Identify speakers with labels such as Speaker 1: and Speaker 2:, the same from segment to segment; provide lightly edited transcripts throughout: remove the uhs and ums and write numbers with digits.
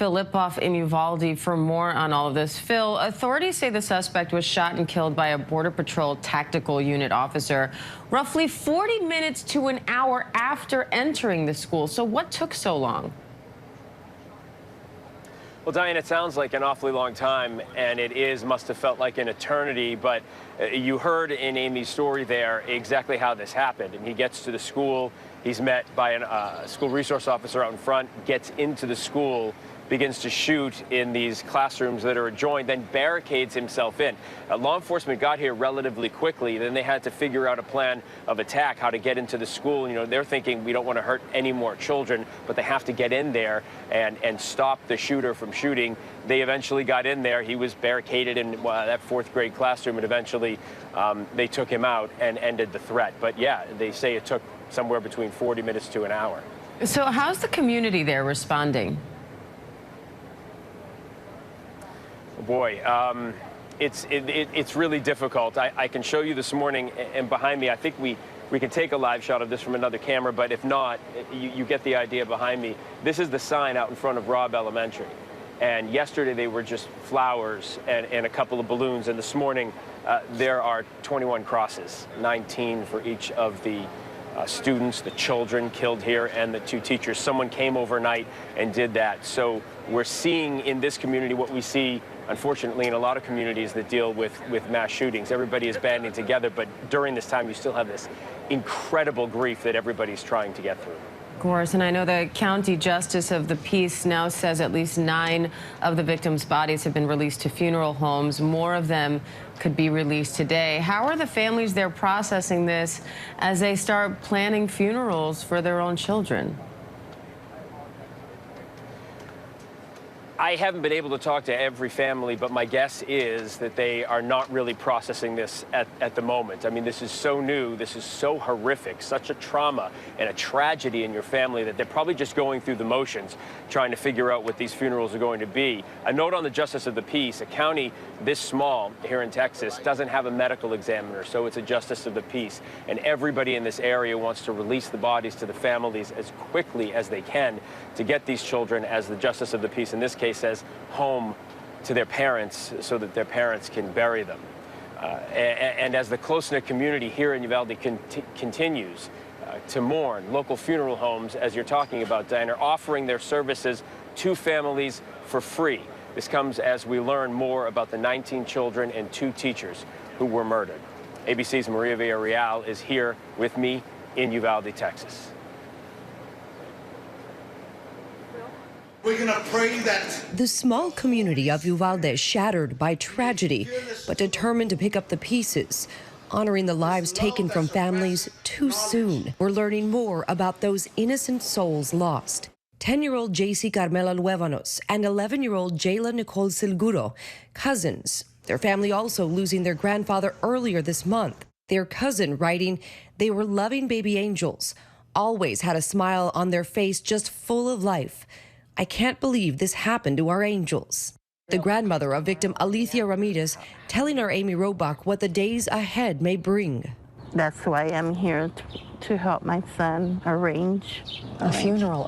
Speaker 1: Phil Lipoff in Uvalde for more on all of this. Phil, authorities say the suspect was shot and killed by a Border Patrol tactical unit officer roughly 40 minutes to an hour after entering the school. So what took so long?
Speaker 2: Well, Diane, it sounds like an awfully long time, and must have felt like an eternity, but you heard in Amy's story there exactly how this happened. And he gets to the school, he's met by a school resource officer out in front, gets into the school, begins to shoot in these classrooms that are adjoined, then barricades himself in. Law enforcement got here relatively quickly. Then they had to figure out a plan of attack, how to get into the school. You know, they're thinking we don't want to hurt any more children, but they have to get in there and stop the shooter from shooting. They eventually got in there. He was barricaded in that fourth grade classroom, and eventually they took him out and ended the threat. But yeah, they say it took somewhere between 40 minutes to an hour.
Speaker 1: So how's the community there responding?
Speaker 2: Boy, it's really difficult. I can show you this morning, and behind me, I think we can take a live shot of this from another camera, but if not, you get the idea behind me. This is the sign out in front of Robb Elementary. And yesterday they were just flowers and a couple of balloons, and this morning there are 21 crosses, 19 for each of the students, the children killed here, and the two teachers. Someone came overnight and did that. So we're seeing in this community what we see, unfortunately, in a lot of communities that deal with mass shootings. Everybody is banding together, but during this time you still have this incredible grief that everybody's trying to get through.
Speaker 1: Of course, and I know the county justice of the peace now says at least 9 of the victims' bodies have been released to funeral homes. More of them could be released today. How are the families there processing this as they start planning funerals for their own children?
Speaker 2: I haven't been able to talk to every family, but my guess is that they are not really processing this at the moment. I mean, this is so new, this is so horrific, such a trauma and a tragedy in your family that they're probably just going through the motions, trying to figure out what these funerals are going to be. A note on the justice of the peace: a county this small here in Texas doesn't have a medical examiner, so it's a justice of the peace. And everybody in this area wants to release the bodies to the families as quickly as they can to get these children, as the justice of the peace in this case says, home to their parents so that their parents can bury them. And as the close-knit community here in Uvalde continues to mourn, local funeral homes, as you're talking about, Diane, are offering their services to families for free. This comes as we learn more about the 19 children and 2 teachers who were murdered. ABC's Maria Villarreal is here with me in Uvalde, Texas.
Speaker 3: We're gonna pray that
Speaker 4: the small community of Uvalde is shattered by tragedy, but determined to pick up the pieces, honoring the lives taken from families too soon. We're learning more about those innocent souls lost. 10-year-old JC Carmela Luevanos and 11-year-old Jayla Nicole Silguro, cousins. Their family also losing their grandfather earlier this month. Their cousin writing, "They were loving baby angels, always had a smile on their face, just full of life. I can't believe this happened to our angels." The grandmother of victim Alicia Ramirez telling our Amy Robach what the days ahead may bring.
Speaker 5: That's why I'm here to help my son arrange
Speaker 6: a funeral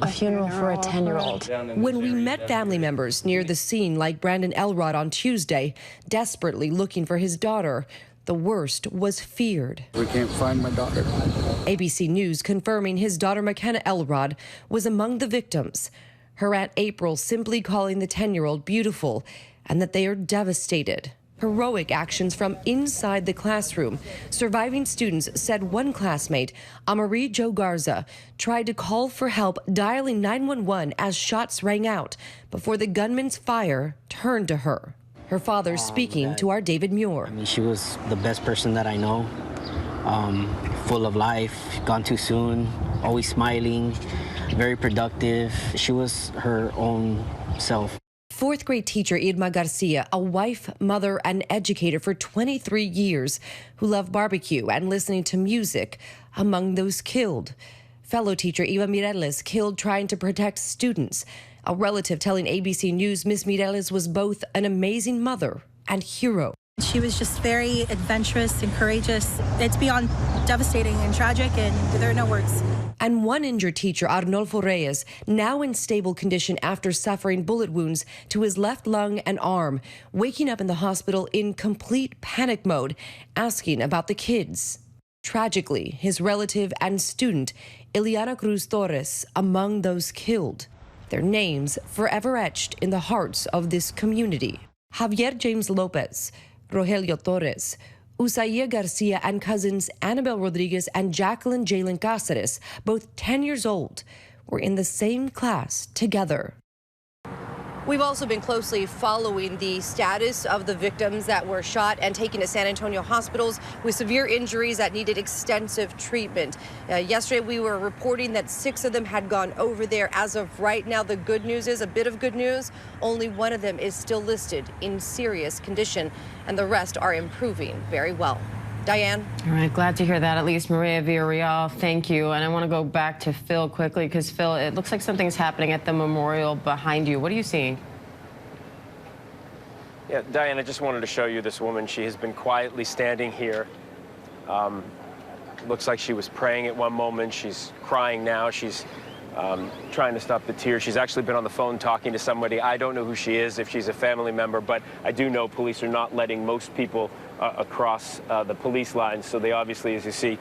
Speaker 6: for a 10-year-old.
Speaker 4: When we met family members near the scene like Brandon Elrod on Tuesday, desperately looking for his daughter, the worst was feared.
Speaker 7: We can't find my daughter.
Speaker 4: ABC News confirming his daughter McKenna Elrod was among the victims. Her Aunt April simply calling the 10-year-old beautiful, and that they are devastated. Heroic actions from inside the classroom. Surviving students said one classmate, Amarie Jo Garza, tried to call for help, dialing 911 as shots rang out before the gunman's fire turned to her. Her father speaking to our David Muir.
Speaker 8: I mean, she was the best person that I know. Full of life, gone too soon, always smiling, very productive. She was her own self.
Speaker 4: 4th grade teacher Irma Garcia, a wife, mother, and educator for 23 years, who loved barbecue and listening to music, among those killed. Fellow teacher Eva Mireles killed trying to protect students. A relative telling ABC News Miss Mireles was both an amazing mother and hero.
Speaker 7: She was just very adventurous and courageous. It's beyond devastating and tragic, and there are no words.
Speaker 4: And one injured teacher, Arnolfo Reyes, now in stable condition after suffering bullet wounds to his left lung and arm, waking up in the hospital in complete panic mode, asking about the kids. Tragically, his relative and student, Ileana Cruz Torres, among those killed. Their names forever etched in the hearts of this community. Javier James Lopez, Rogelio Torres, Usaya Garcia, and cousins Annabel Rodriguez and Jacqueline Jalen Cáceres, both 10 years old, were in the same class together. We've also been closely following the status of the victims that were shot and taken to San Antonio hospitals with severe injuries that needed extensive treatment. Yesterday, we were reporting that 6 of them had gone over there. As of right now, the good news is, a bit of good news, only one of them is still listed in serious condition, and the rest are improving very well. Diane?
Speaker 1: All right, glad to hear that. At least Maria Villarreal, thank you. And I want to go back to Phil quickly, because Phil, it looks like something's happening at the memorial behind you. What are you seeing?
Speaker 2: Yeah, Diane, I just wanted to show you this woman. She has been quietly standing here. Looks like she was praying at one moment. She's crying now. She's trying to stop the tears. She's actually been on the phone talking to somebody. I don't know who she is, if she's a family member, but I do know police are not letting most people across the police lines. So they obviously, as you see,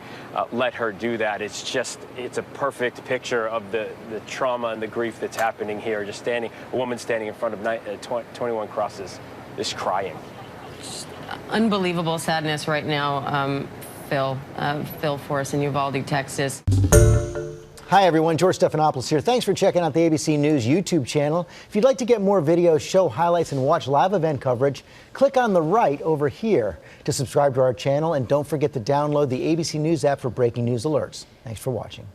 Speaker 2: let her do that. It's a perfect picture of the trauma and the grief that's happening here. Just a woman standing in front of 21 crosses, just crying.
Speaker 1: Unbelievable sadness right now, Phil for us in Uvalde, Texas.
Speaker 9: Hi everyone, George Stephanopoulos here. Thanks for checking out the ABC News YouTube channel. If you'd like to get more videos, show highlights, and watch live event coverage, click on the right over here to subscribe to our channel, and don't forget to download the ABC News app for breaking news alerts. Thanks for watching.